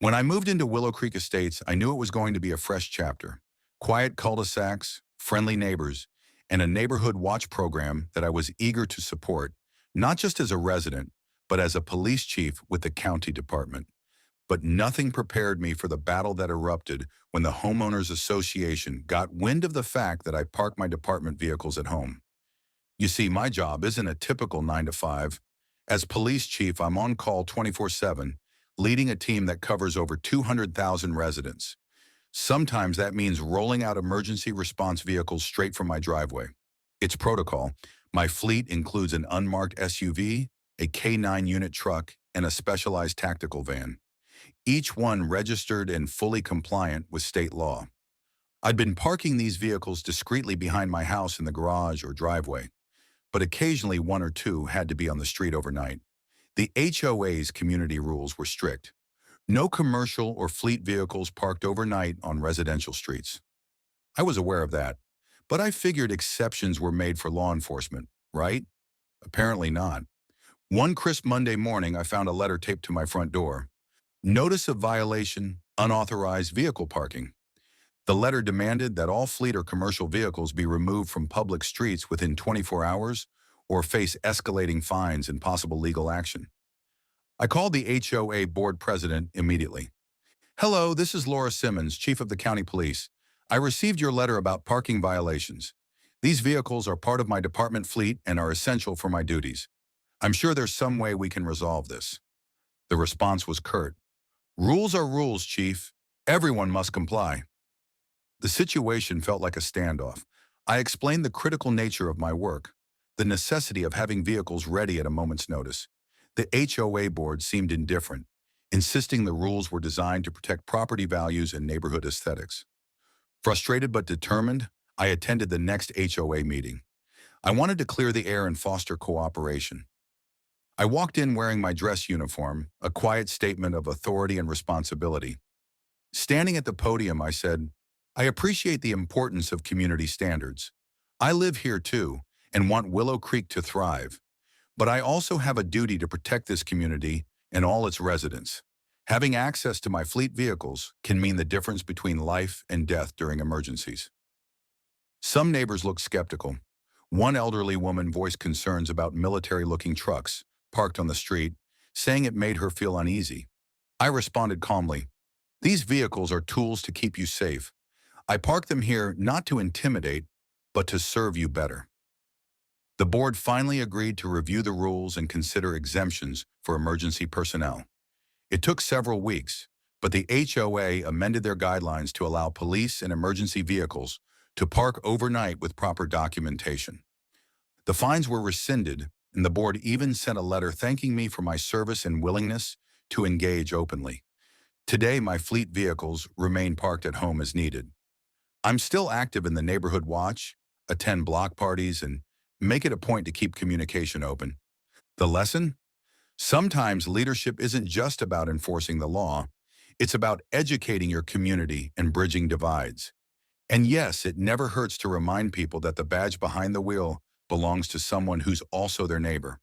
When I moved into Willow Creek Estates, I knew it was going to be a fresh chapter. Quiet cul-de-sacs, friendly neighbors, and a neighborhood watch program that I was eager to support, not just as a resident, but as a police chief with the county department. But nothing prepared me for the battle that erupted when the Homeowners Association got wind of the fact that I parked my department vehicles at home. You see, my job isn't a typical 9 to 5. As police chief, I'm on call 24/7, leading a team that covers over 200,000 residents. Sometimes that means rolling out emergency response vehicles straight from my driveway. It's protocol. My fleet includes an unmarked SUV, a K9 unit truck, and a specialized tactical van, each one registered and fully compliant with state law. I'd been parking these vehicles discreetly behind my house in the garage or driveway, but occasionally one or two had to be on the street overnight. The HOA's community rules were strict. No commercial or fleet vehicles parked overnight on residential streets. I was aware of that, but I figured exceptions were made for law enforcement, right? Apparently not. One crisp Monday morning, I found a letter taped to my front door. Notice of violation, unauthorized vehicle parking. The letter demanded that all fleet or commercial vehicles be removed from public streets within 24 hours or face escalating fines and possible legal action. I called the HOA board president immediately. "Hello, this is Laura Simmons, chief of the county police. I received your letter about parking violations. These vehicles are part of my department fleet and are essential for my duties. I'm sure there's some way we can resolve this." The response was curt. "Rules are rules, chief. Everyone must comply." The situation felt like a standoff. I explained the critical nature of my work, the necessity of having vehicles ready at a moment's notice. The HOA board seemed indifferent, insisting the rules were designed to protect property values and neighborhood aesthetics. Frustrated but determined, I attended the next HOA meeting. I wanted to clear the air and foster cooperation. I walked in wearing my dress uniform, a quiet statement of authority and responsibility. Standing at the podium, I said, "I appreciate the importance of community standards. I live here too and want Willow Creek to thrive. But I also have a duty to protect this community and all its residents. Having access to my fleet vehicles can mean the difference between life and death during emergencies." Some neighbors looked skeptical. One elderly woman voiced concerns about military-looking trucks parked on the street, saying it made her feel uneasy. I responded calmly, "These vehicles are tools to keep you safe. I park them here not to intimidate, but to serve you better." The board finally agreed to review the rules and consider exemptions for emergency personnel. It took several weeks, but the HOA amended their guidelines to allow police and emergency vehicles to park overnight with proper documentation. The fines were rescinded, and the board even sent a letter thanking me for my service and willingness to engage openly. Today, my fleet vehicles remain parked at home as needed. I'm still active in the neighborhood watch, attend block parties, and make it a point to keep communication open. The lesson? Sometimes leadership isn't just about enforcing the law. It's about educating your community and bridging divides. And yes, it never hurts to remind people that the badge behind the wheel belongs to someone who's also their neighbor.